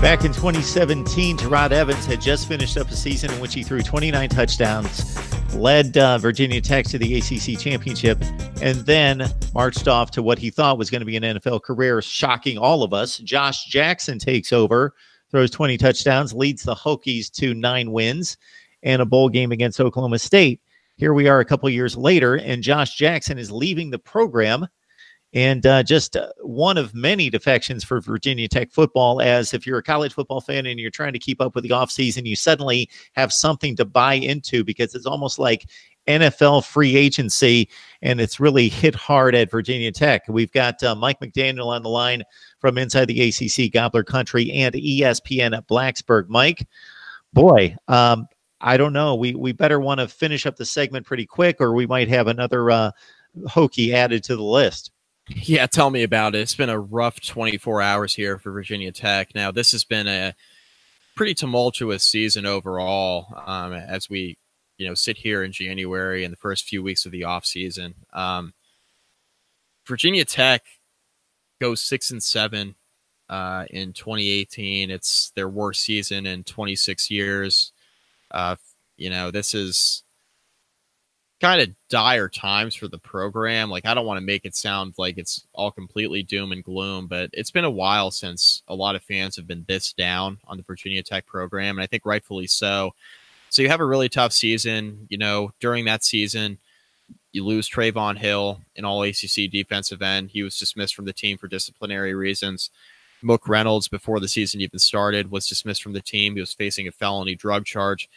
Back in 2017, Terod Evans had just finished up a season in which he threw 29 touchdowns, led Virginia Tech to the ACC championship, and then marched off to what he thought was going to be an NFL career, shocking all of us. Josh Jackson takes over, throws 20 touchdowns, leads the Hokies to 9 wins and a bowl game against Oklahoma State. Here we are a couple years later, and Josh Jackson is leaving the program. And just one of many defections for Virginia Tech football, as if you're a college football fan and you're trying to keep up with the offseason, you suddenly have something to buy into because it's almost like NFL free agency, and it's really hit hard at Virginia Tech. We've got Mike McDaniel on the line from inside the ACC Gobbler Country and ESPN at Blacksburg. Mike, boy, I don't know. We better want to finish up the segment pretty quick, or we might have another Hokie added to the list. Yeah, tell me about it. It's been a rough 24 hours here for Virginia Tech. Now, this has been a pretty tumultuous season overall as we, sit here in January and the first few weeks of the offseason. Virginia Tech goes 6-7 in 2018. It's their worst season in 26 years. This is kind of dire times for the program. Like, I don't want to make it sound like it's all completely doom and gloom, but it's been a while since a lot of fans have been this down on the Virginia Tech program, and I think rightfully so. So you have a really tough season. During that season, you lose Trayvon Hill, an all-ACC defensive end. He was dismissed from the team for disciplinary reasons. Mook Reynolds, before the season even started, was dismissed from the team. He was facing a felony drug charge.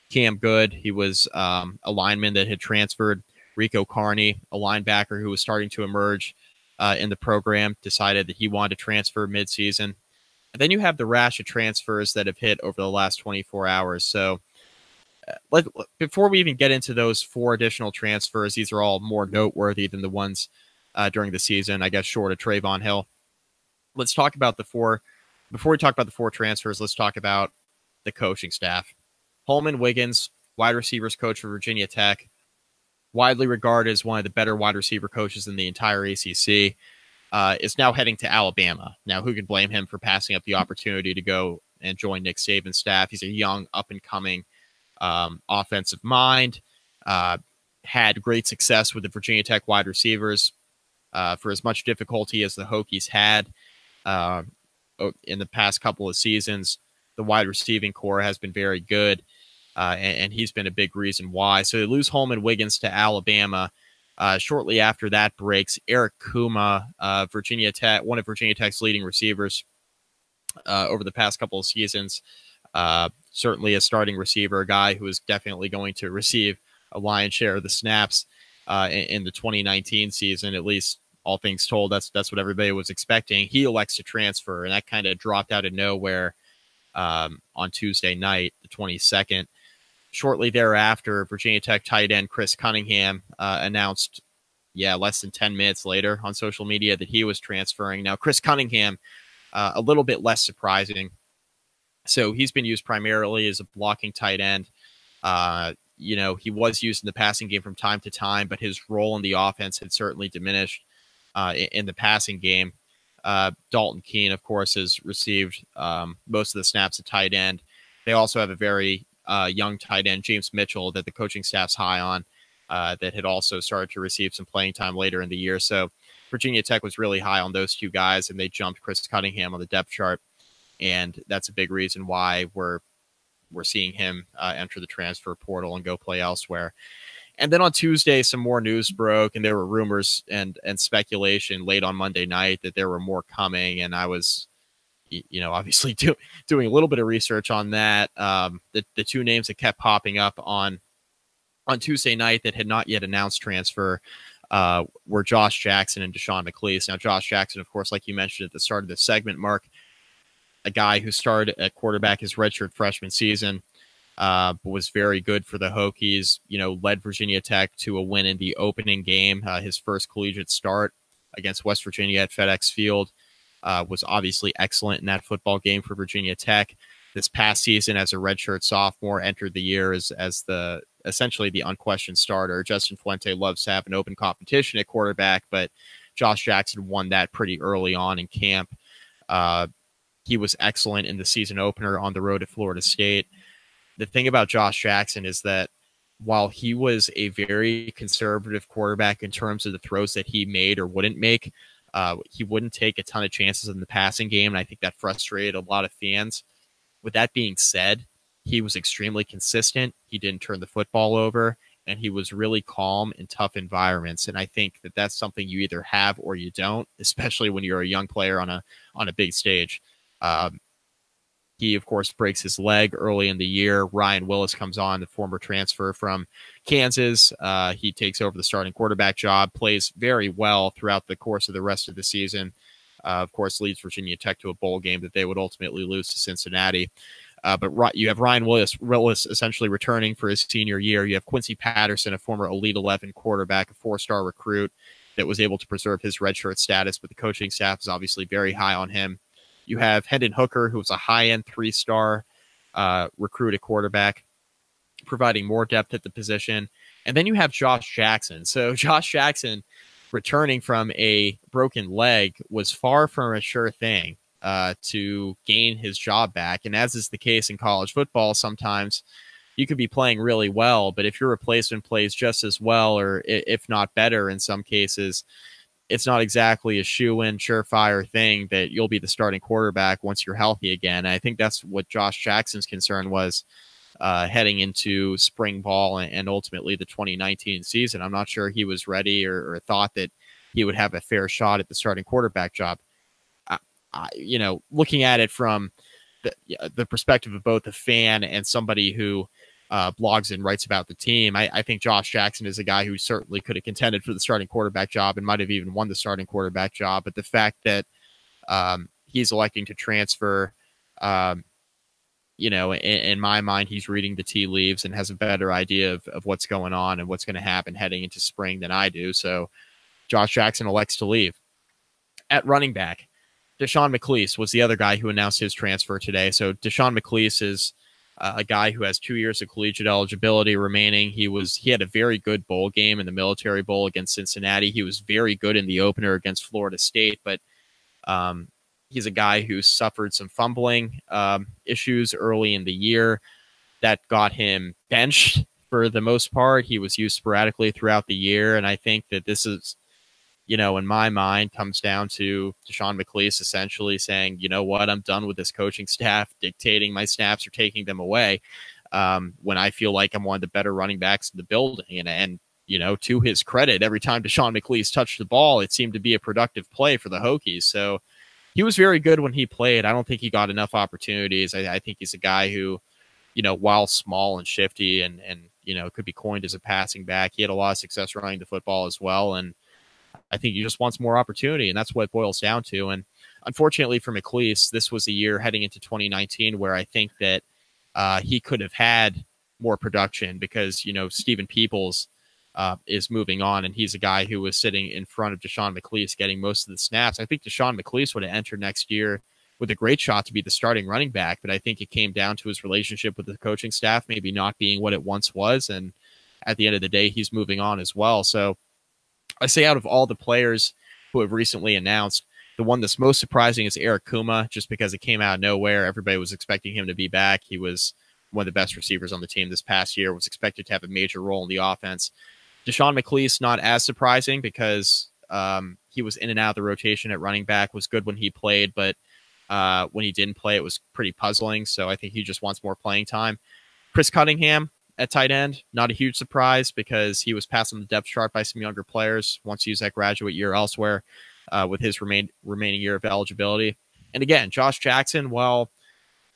Cam Good, he was a lineman that had transferred. Rico Carney, a linebacker who was starting to emerge in the program, decided that he wanted to transfer midseason. And then you have the rash of transfers that have hit over the last 24 hours. So before we even get into those 4 additional transfers, these are all more noteworthy than the ones during the season, I guess, short of Trayvon Hill. Let's talk about the 4. Before we talk about the 4 transfers, let's talk about the coaching staff. Holman Wiggins, wide receivers coach for Virginia Tech, widely regarded as one of the better wide receiver coaches in the entire ACC, is now heading to Alabama. Now, who can blame him for passing up the opportunity to go and join Nick Saban's staff? He's a young, up-and-coming offensive mind, had great success with the Virginia Tech wide receivers for as much difficulty as the Hokies had in the past couple of seasons. The wide receiving core has been very good. And he's been a big reason why. So they lose Holman Wiggins to Alabama. Shortly after that breaks, Eric Kuma, Virginia Tech, one of Virginia Tech's leading receivers over the past couple of seasons. Certainly a starting receiver, a guy who is definitely going to receive a lion's share of the snaps in the 2019 season, at least all things told. That's what everybody was expecting. He elects to transfer, and that kind of dropped out of nowhere on Tuesday night, the 22nd. Shortly thereafter, Virginia Tech tight end Chris Cunningham announced, less than 10 minutes later on social media that he was transferring. Now, Chris Cunningham, a little bit less surprising. So he's been used primarily as a blocking tight end. He was used in the passing game from time to time, but his role in the offense had certainly diminished in the passing game. Dalton Keene, of course, has received most of the snaps at tight end. They also have a very young tight end, James Mitchell, that the coaching staff's high on, that had also started to receive some playing time later in the year. So Virginia Tech was really high on those 2 guys, and they jumped Chris Cunningham on the depth chart. And that's a big reason why we're seeing him enter the transfer portal and go play elsewhere. And then on Tuesday, some more news broke, and there were rumors and speculation late on Monday night that there were more coming. And I was, obviously doing a little bit of research on that. The 2 names that kept popping up on Tuesday night that had not yet announced transfer were Josh Jackson and Deshaun McClease. Now, Josh Jackson, of course, like you mentioned at the start of the segment, Mark, a guy who started at quarterback his redshirt freshman season, but was very good for the Hokies, led Virginia Tech to a win in the opening game. His first collegiate start against West Virginia at FedEx Field was obviously excellent in that football game for Virginia Tech. This past season, as a redshirt sophomore, entered the year as essentially the unquestioned starter. Justin Fuente loves to have an open competition at quarterback, but Josh Jackson won that pretty early on in camp. He was excellent in the season opener on the road at Florida State. The thing about Josh Jackson is that while he was a very conservative quarterback in terms of the throws that he made or wouldn't make, he wouldn't take a ton of chances in the passing game, and I think that frustrated a lot of fans. With that being said, he was extremely consistent. He didn't turn the football over, and he was really calm in tough environments. And I think that that's something you either have or you don't, especially when you're a young player on a big stage. Um, he, of course, breaks his leg early in the year. Ryan Willis comes on, the former transfer from Kansas. He takes over the starting quarterback job, plays very well throughout the course of the rest of the season. Of course, leads Virginia Tech to a bowl game that they would ultimately lose to Cincinnati. But you have Ryan Willis essentially returning for his senior year. You have Quincy Patterson, a former Elite 11 quarterback, a 4-star recruit that was able to preserve his redshirt status, but the coaching staff is obviously very high on him. You have Hendon Hooker, who was a high-end 3-star recruit at quarterback, providing more depth at the position. And then you have Josh Jackson. So Josh Jackson, returning from a broken leg, was far from a sure thing to gain his job back. And as is the case in college football, sometimes you could be playing really well, but if your replacement plays just as well, or if not better in some cases, it's not exactly a shoe-in, surefire thing that you'll be the starting quarterback once you're healthy again. And I think that's what Josh Jackson's concern was heading into spring ball and ultimately the 2019 season. I'm not sure he was ready or thought that he would have a fair shot at the starting quarterback job. Looking at it from the perspective of both a fan and somebody who blogs and writes about the team, I think Josh Jackson is a guy who certainly could have contended for the starting quarterback job and might have even won the starting quarterback job. But the fact that he's electing to transfer, in my mind, he's reading the tea leaves and has a better idea of what's going on and what's going to happen heading into spring than I do. So Josh Jackson elects to leave. At running back, Deshaun McClease was the other guy who announced his transfer today. So Deshaun McClease is a guy who has 2 years of collegiate eligibility remaining. He had a very good bowl game in the Military Bowl against Cincinnati. He was very good in the opener against Florida State, but he's a guy who suffered some fumbling issues early in the year that got him benched for the most part. He was used sporadically throughout the year, and I think that this is, in my mind, comes down to Deshaun McClease essentially saying, you know what, I'm done with this coaching staff dictating my snaps or taking them away when I feel like I'm one of the better running backs in the building. And to his credit, every time Deshaun McClease touched the ball, it seemed to be a productive play for the Hokies. So he was very good when he played. I don't think he got enough opportunities. I think he's a guy who, while small and shifty and could be coined as a passing back, he had a lot of success running the football as well. And I think he just wants more opportunity, and that's what it boils down to. And unfortunately for McClease, this was a year heading into 2019 where I think that he could have had more production because, Stephen Peoples is moving on, and he's a guy who was sitting in front of Deshaun McClease getting most of the snaps. I think Deshaun McClease would have entered next year with a great shot to be the starting running back, but I think it came down to his relationship with the coaching staff maybe not being what it once was, and at the end of the day, he's moving on as well. So I say out of all the players who have recently announced, the one that's most surprising is Eric Kuma, just because it came out of nowhere. Everybody was expecting him to be back. He was one of the best receivers on the team this past year, was expected to have a major role in the offense. Deshaun McClease, not as surprising because he was in and out of the rotation at running back, was good when he played, but when he didn't play, it was pretty puzzling. So I think he just wants more playing time. Chris Cunningham at tight end, not a huge surprise because he was passed on the depth chart by some younger players, wants to use that graduate year elsewhere with his remaining year of eligibility. And again, Josh Jackson, well,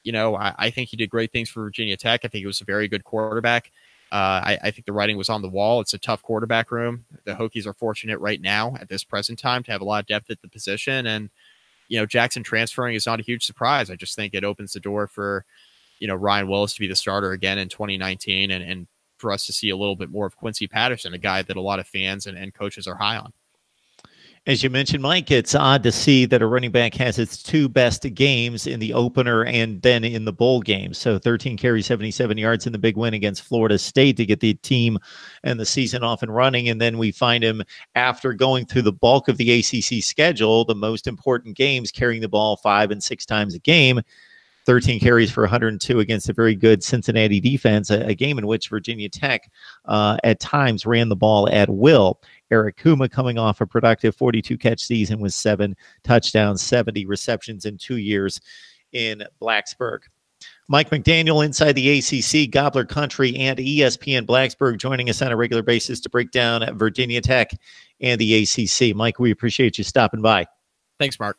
I think he did great things for Virginia Tech. I think he was a very good quarterback. I think the writing was on the wall. It's a tough quarterback room. The Hokies are fortunate right now at this present time to have a lot of depth at the position. And, Jackson transferring is not a huge surprise. I just think it opens the door for, Ryan Willis to be the starter again in 2019 and for us to see a little bit more of Quincy Patterson, a guy that a lot of fans and coaches are high on. As you mentioned, Mike, it's odd to see that a running back has its two best games in the opener and then in the bowl game. So 13 carries, 77 yards in the big win against Florida State to get the team and the season off and running. And then we find him after going through the bulk of the ACC schedule, the most important games, carrying the ball 5 and 6 times a game. 13 carries for 102 against a very good Cincinnati defense, a game in which Virginia Tech at times ran the ball at will. Eric Kuma coming off a productive 42-catch season with 7 touchdowns, 70 receptions in 2 years in Blacksburg. Mike McDaniel inside the ACC, Gobbler Country, and ESPN Blacksburg joining us on a regular basis to break down Virginia Tech and the ACC. Mike, we appreciate you stopping by. Thanks, Mark.